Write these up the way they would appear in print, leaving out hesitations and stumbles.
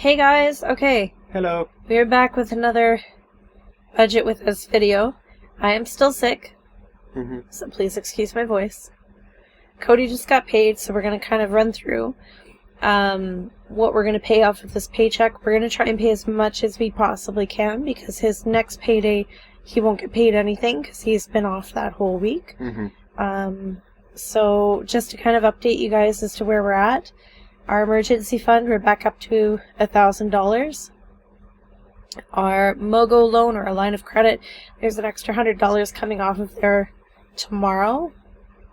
Hey guys, okay, Hello. we're back with another budget with us video. I am still sick, so please excuse my voice. Cody just got paid, so we're going to kind of run through what we're going to pay off of this paycheck. We're going to try and pay as much as we possibly can, because his next payday, he won't get paid anything, because he's been off that whole week. So just to kind of update you guys as to where we're at. Our emergency fund, we're back up to $1,000. Our MOGO loan, or a line of credit, there's an extra $100 coming off of there tomorrow.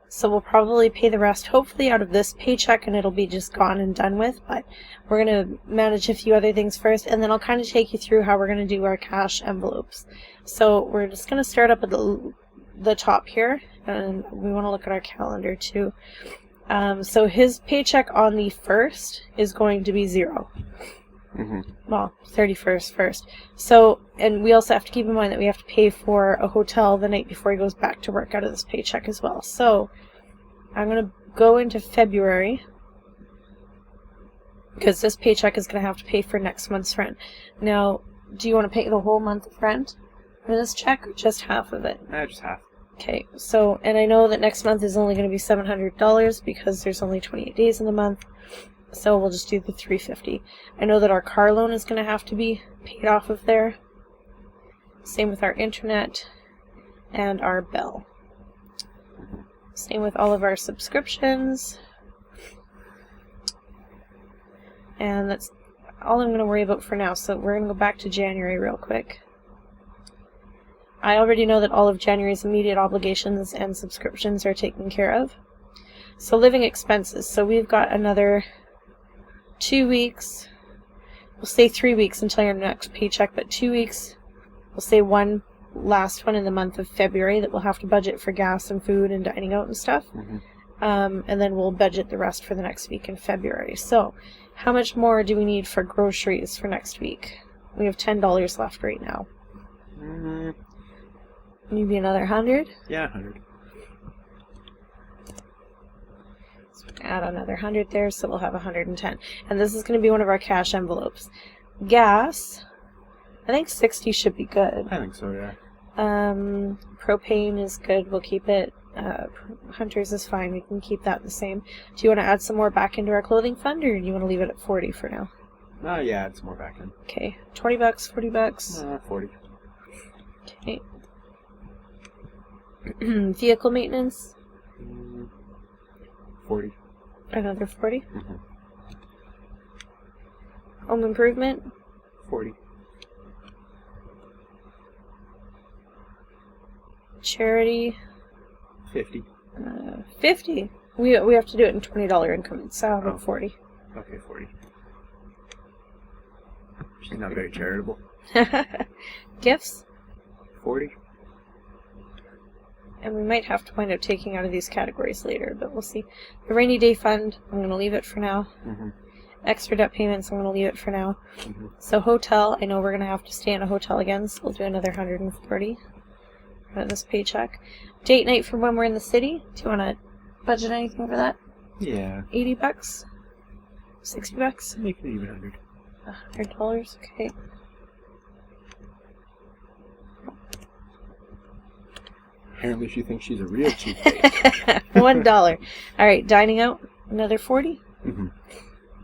So we'll probably pay the rest, hopefully, out of this paycheck, and it'll be just gone and done with. But we're going to manage a few other things first, and then I'll kind of take you through how we're going to do our cash envelopes. So we're just going to start up at the top here, and we want to look at our calendar too. So his paycheck on the 1st is going to be 0. Well, 31st first. So, and we also have to keep in mind that we have to pay for a hotel the night before he goes back to work out of this paycheck as well. So, I'm going to go into February, because this paycheck is going to have to pay for next month's rent. Now, do you want to pay the whole month of rent for this check, or just half of it? Just half. Okay, so, and I know that next month is only going to be $700 because there's only 28 days in the month, so we'll just do the $350. I know that our car loan is going to have to be paid off of there. Same with our internet and our bill. Same with all of our subscriptions. And that's all I'm going to worry about for now, so we're going to go back to January real quick. I already know that all of January's immediate obligations and subscriptions are taken care of. So living expenses. So we've got another 2 weeks. We'll say 3 weeks until your next paycheck, but 2 weeks. We'll say one last one in the month of February that we'll have to budget for gas and food and dining out and stuff. And then we'll budget the rest for the next week in February. So how much more do we need for groceries for next week? We have $10 left right now. Maybe another 100? Yeah, 100. So add another 100 there, so we'll have 110. And this is going to be one of our cash envelopes. Gas, I think 60 should be good. I think so, yeah. Propane is good, we'll keep it. Hunters is fine, we can keep that the same. Do you want to add some more back into our clothing fund, or do you want to leave it at 40 for now? Yeah, add some more back in. Okay, $20, $40? 40. Okay. Vehicle maintenance? 40. Another 40? Home improvement? 40. Charity? 50. 50? We have to do it in $20 increments, so I'll go 40. Okay, 40. She's not very charitable. Gifts? 40. And we might have to wind up taking out of these categories later, but we'll see. The rainy day fund, I'm going to leave it for now. Extra debt payments, I'm going to leave it for now. So hotel, I know we're going to have to stay in a hotel again, so we'll do another 140 out of this paycheck. Date night for when we're in the city. Do you want to budget anything for that? Yeah. $80? $60? Make it even 100. $100? Okay. Apparently she thinks she's a real cheap date. $1. Alright, dining out, another 40?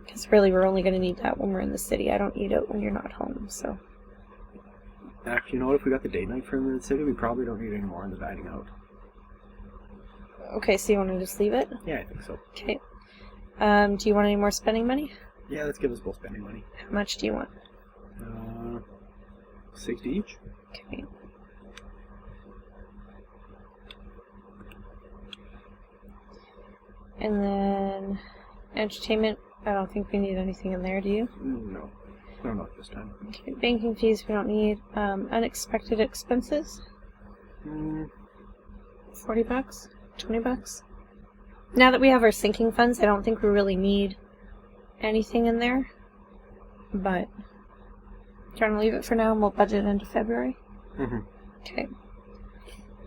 Because really we're only going to need that when we're in the city. I don't eat out when you're not home, so. Actually, you know what? If we got the date night for the city, we probably don't need any more on the dining out. Okay, so you want to just leave it? Yeah, I think so. Okay. Do you want any more spending money? Yeah, let's give us both spending money. How much do you want? 60 each. Okay. And then entertainment, I don't think we need anything in there, do you? No. No, not this time. Okay, banking fees we don't need. Unexpected expenses? $40? $20? Now that we have our sinking funds, I don't think we really need anything in there. But, trying to leave it for now and we'll budget into February? Okay.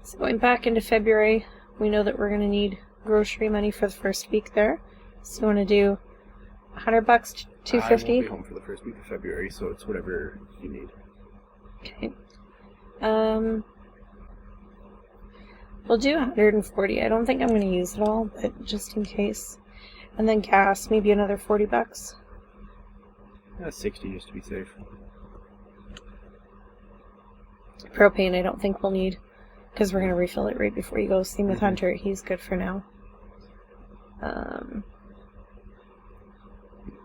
So going back into February, we know that we're going to need grocery money for the first week there. So you want to do $100 $250? I won't be home for the first week of February, so it's whatever you need. Okay. We'll do 140. I don't think I'm going to use it all, but just in case. And then gas, maybe another $40. 60 just to be safe. Propane, I don't think we'll need, because we're going to refill it right before you go. Same with Hunter, he's good for now.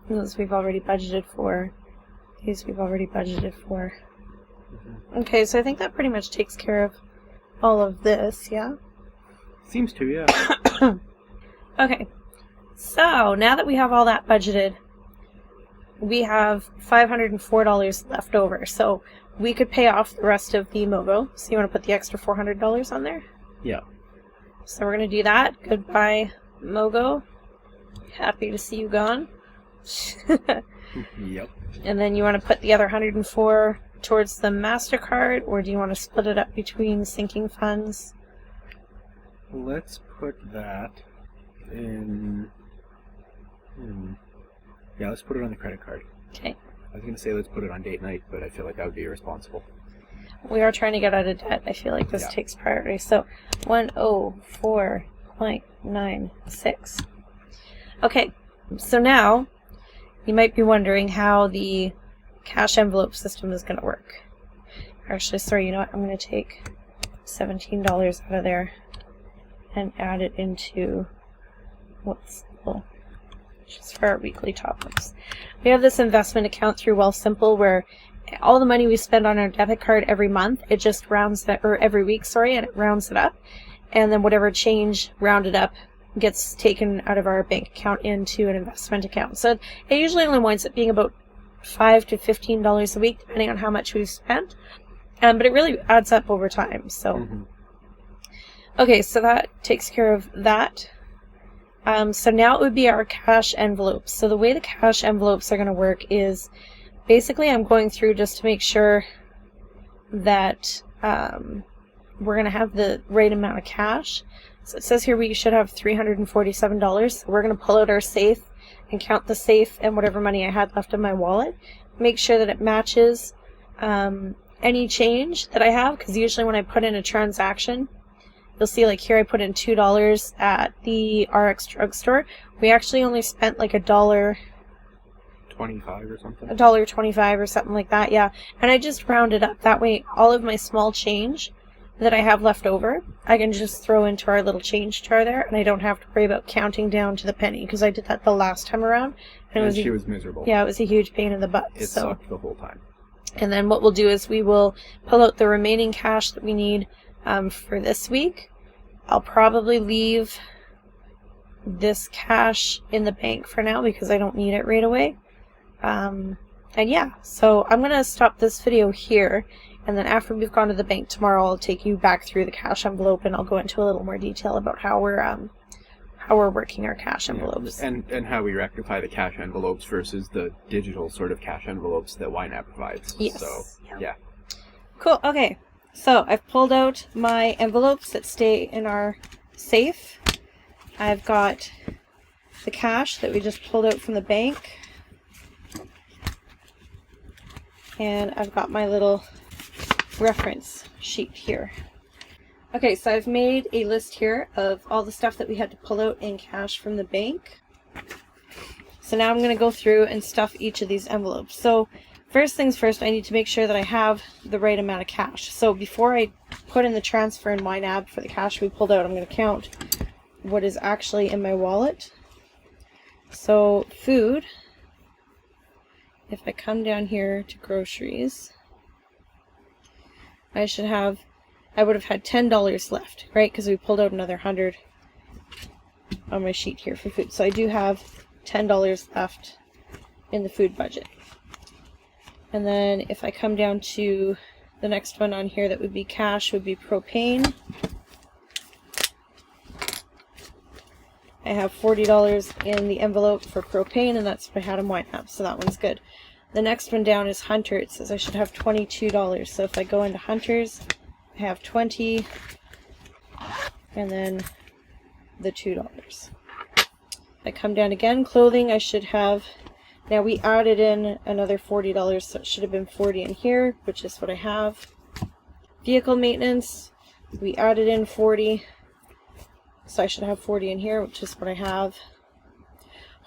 Those we've already budgeted for. These we've already budgeted for. Okay, so I think that pretty much takes care of all of this, yeah? Seems to, yeah. Okay, so now that we have all that budgeted, we have $504 left over. So we could pay off the rest of the Mogo. So you want to put the extra $400 on there? Yeah. So we're going to do that. Goodbye, Mogo. Happy to see you gone. Yep. And then you want to put the other 104 towards the MasterCard, or do you want to split it up between sinking funds? Let's put that in... Yeah, let's put it on the credit card. Okay. I was going to say let's put it on date night, but I feel like that would be irresponsible. We are trying to get out of debt. I feel like this takes priority. So 104.96. Okay, so now you might be wondering how the cash envelope system is going to work. Actually, sorry, you know what? I'm going to take $17 out of there and add it into what's just for our weekly top-ups. We have this investment account through Wealthsimple where all the money we spend on our debit card every month, it just rounds that, or every week, sorry, and it rounds it up. And then whatever change rounded up gets taken out of our bank account into an investment account. So it usually only winds up being about $5 to $15 a week, depending on how much we've spent. But it really adds up over time. So, okay, so that takes care of that. So now it would be our cash envelopes. So the way the cash envelopes are going to work is basically I'm going through just to make sure that we're going to have the right amount of cash. So it says here we should have $347. So we're going to pull out our safe and count the safe and whatever money I had left in my wallet. Make sure that it matches any change that I have, because usually when I put in a transaction, you'll see like here I put in $2 at the RX drugstore. We actually only spent like $1.25 or something. $1.25 or something like that, yeah. And I just rounded up. That way all of my small change that I have left over, I can just throw into our little change jar there, and I don't have to worry about counting down to the penny, because I did that the last time around. And she was miserable. Yeah, it was a huge pain in the butt. It sucked the whole time. And then what we'll do is we will pull out the remaining cash that we need for this week. I'll probably leave this cash in the bank for now because I don't need it right away. And yeah, so I'm going to stop this video here. And then after we've gone to the bank tomorrow, I'll take you back through the cash envelope and I'll go into a little more detail about how we're working our cash envelopes. Yeah, and how we rectify the cash envelopes versus the digital sort of cash envelopes that YNAB provides. Yes. So, yeah. Cool. Okay. So I've pulled out my envelopes that stay in our safe. I've got the cash that we just pulled out from the bank. And I've got my little reference sheet here. Okay, so I've made a list here of all the stuff that we had to pull out in cash from the bank. So now I'm going to go through and stuff each of these envelopes. So first things first, I need to make sure that I have the right amount of cash. So before I put in the transfer in YNAB for the cash we pulled out, I'm going to count what is actually in my wallet. So food, if I come down here to groceries, I would have had $10 left, right? Because we pulled out another 100 on my sheet here for food. So I do have $10 left in the food budget. And then if I come down to the next one on here that would be cash, would be propane. I have $40 in the envelope for propane, and that's what I had in YNAB, so that one's good. The next one down is Hunter. It says I should have $22. So if I go into Hunter's, I have 20, and then the $2. If I come down again, clothing, I should have Now we added in another $40, so it should have been 40 in here, which is what I have. Vehicle maintenance, we added in 40, so I should have 40 in here, which is what I have.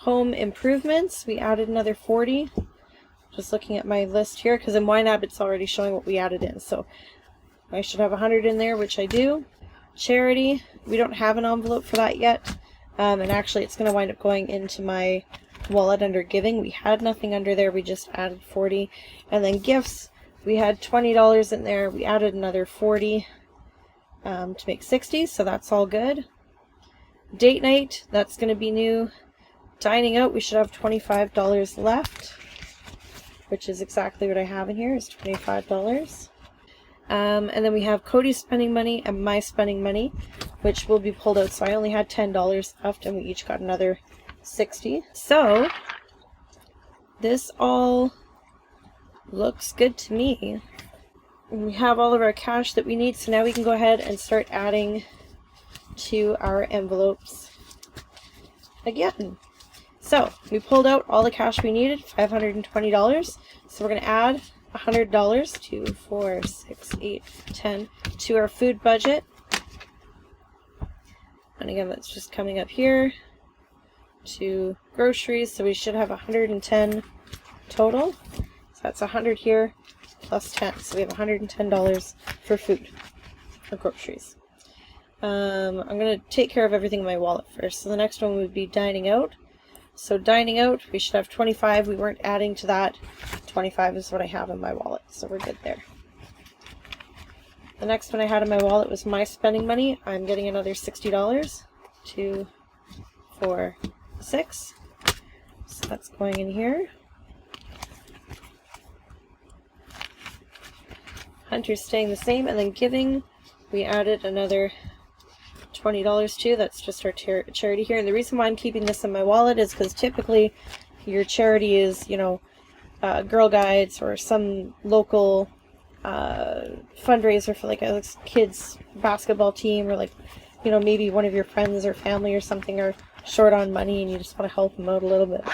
Home improvements, we added another 40. Just looking at my list here, because in YNAB it's already showing what we added in, so I should have 100 in there, which I do. Charity, we don't have an envelope for that yet, and actually it's going to wind up going into my wallet under giving. We had nothing under there, we just added 40. And then gifts, we had $20 in there, we added another 40 to make 60, so that's all good. Date night, that's going to be new. Dining out, we should have $25 left, which is exactly what I have in here, is $25. And then we have Cody's spending money and my spending money, which will be pulled out. So I only had $10 left, and we each got another 60. So this all looks good to me. We have all of our cash that we need, so now we can go ahead and start adding to our envelopes again. So we pulled out all the cash we needed, $520. So we're going to add $100, 2, 4, 6, 8, 10 to our food budget. And again, that's just coming up here to groceries. So we should have 110 total. So that's 100 here plus 10. So we have $110 for food, for groceries. I'm going to take care of everything in my wallet first. So the next one would be dining out. So dining out, we should have 25. We weren't adding to that. 25 is what I have in my wallet, so we're good there. The next one I had in my wallet was my spending money. I'm getting another $60. 2, 4, 6. So that's going in here. Hunter's staying the same, and then giving, we added another $20 too. That's just our charity here. And the reason why I'm keeping this in my wallet is because typically your charity is, you know, Girl Guides or some local fundraiser for like a kids basketball team, or like, you know, maybe one of your friends or family or something are short on money and you just want to help them out a little bit.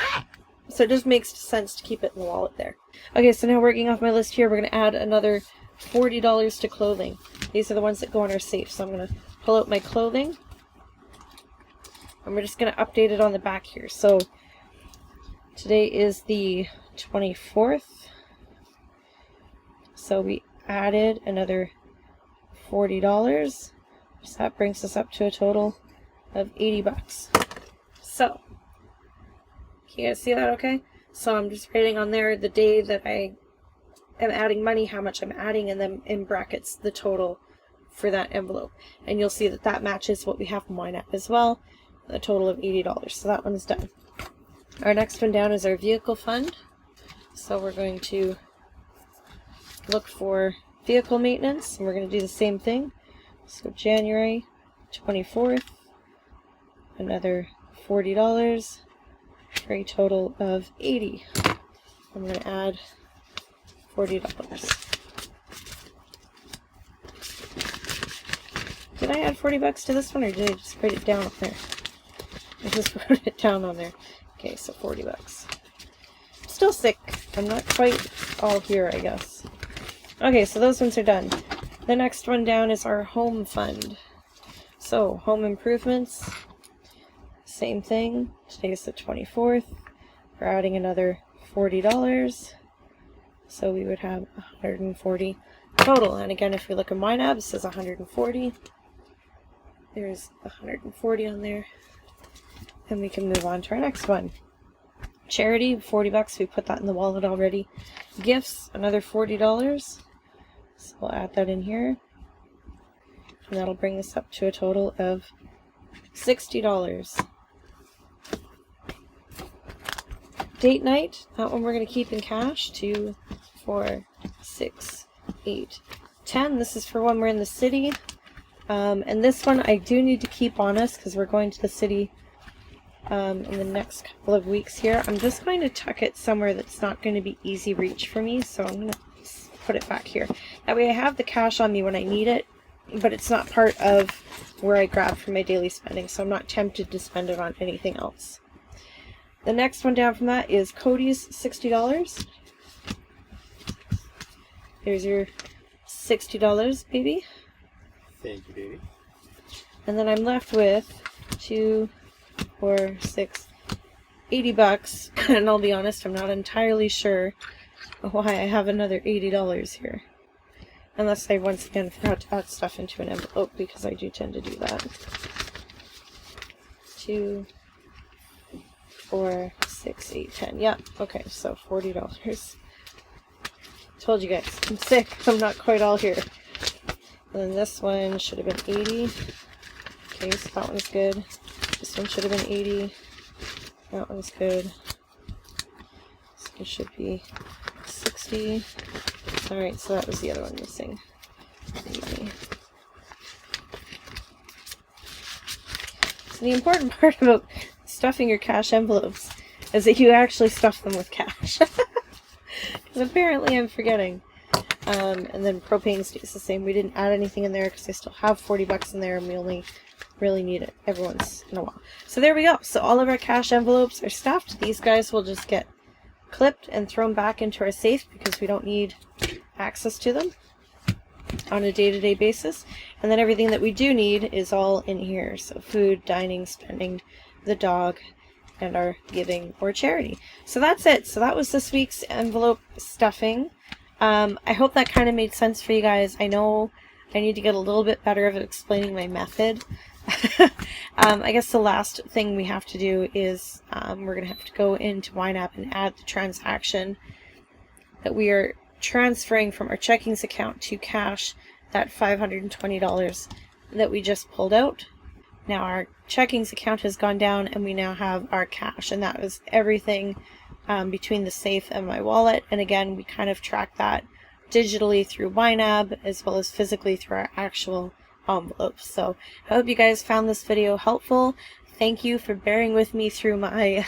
So it just makes sense to keep it in the wallet there. Okay, so now working off my list here, we're going to add another $40 to clothing. These are the ones that go in our safe. So I'm going to pull out my clothing, and we're just going to update it on the back here. So today is the 24th, so we added another $40, so that brings us up to a total of $80. So can you guys see that okay? So I'm just writing on there the day that I am adding money, how much I'm adding, and then in brackets the total for that envelope, and you'll see that that matches what we have in YNAB as well, a total of $80. So that one's done. Our next one down is our vehicle fund, so we're going to look for vehicle maintenance, and we're going to do the same thing. So January 24th, another $40 for a total of $80. I'm going to add $40. Did I add $40 to this one, or did I just write it down up there? I just wrote it down on there. Okay, so $40. I'm still sick. I'm not quite all here, I guess. Okay, so those ones are done. The next one down is our home fund. So, home improvements. Same thing. Today's the 24th. We're adding another $40. So we would have 140 total. And again, if we look at YNAB, it says 140. There's 140 on there. And we can move on to our next one. Charity, $40. We put that in the wallet already. Gifts, another $40. So we'll add that in here. And that'll bring us up to a total of $60. Date night, that one we're going to keep in cash. 2, 4, 6, 8, 10. This is for when we're in the city. And this one I do need to keep on us because we're going to the city in the next couple of weeks here. I'm just going to tuck it somewhere that's not going to be easy reach for me, so I'm going to put it back here. That way I have the cash on me when I need it, but it's not part of where I grab for my daily spending, so I'm not tempted to spend it on anything else. The next one down from that is Cody's $60. There's your $60, baby. Thank you, baby. And then I'm left with 2, 4, 6, $80. And I'll be honest, I'm not entirely sure why I have another $80 here. Unless I once again forgot to add stuff into an envelope, because I do tend to do that. 2, 4, 6, 8, 10. Yeah, okay, so $40. Told you guys, I'm sick. I'm not quite all here. And then this one should have been 80. Okay, so that one's good. This one should have been 80. That one's good. This one should be 60. Alright, so that was the other one missing. 80. So the important part about stuffing your cash envelopes is that you actually stuff them with cash. Because apparently I'm forgetting. And then propane stays the same. We didn't add anything in there because I still have $40 in there, and we only really need it every once in a while. So there we go. So all of our cash envelopes are stuffed. These guys will just get clipped and thrown back into our safe because we don't need access to them on a day-to-day basis. And then everything that we do need is all in here. So food, dining, spending, the dog, and our giving or charity. So that's it. So that was this week's envelope stuffing. I hope that kind of made sense for you guys. I know I need to get a little bit better at explaining my method. I guess the last thing we have to do is we're going to have to go into YNAB and add the transaction that we are transferring from our checkings account to cash, that $520 that we just pulled out. Now our checkings account has gone down and we now have our cash, and that was everything between the safe and my wallet. And again, we kind of track that digitally through YNAB as well as physically through our actual envelopes. So I hope you guys found this video helpful. Thank you for bearing with me through my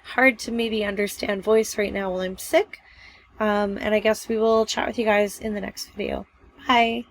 hard to maybe understand voice right now while I'm sick. And I guess we will chat with you guys in the next video. Bye!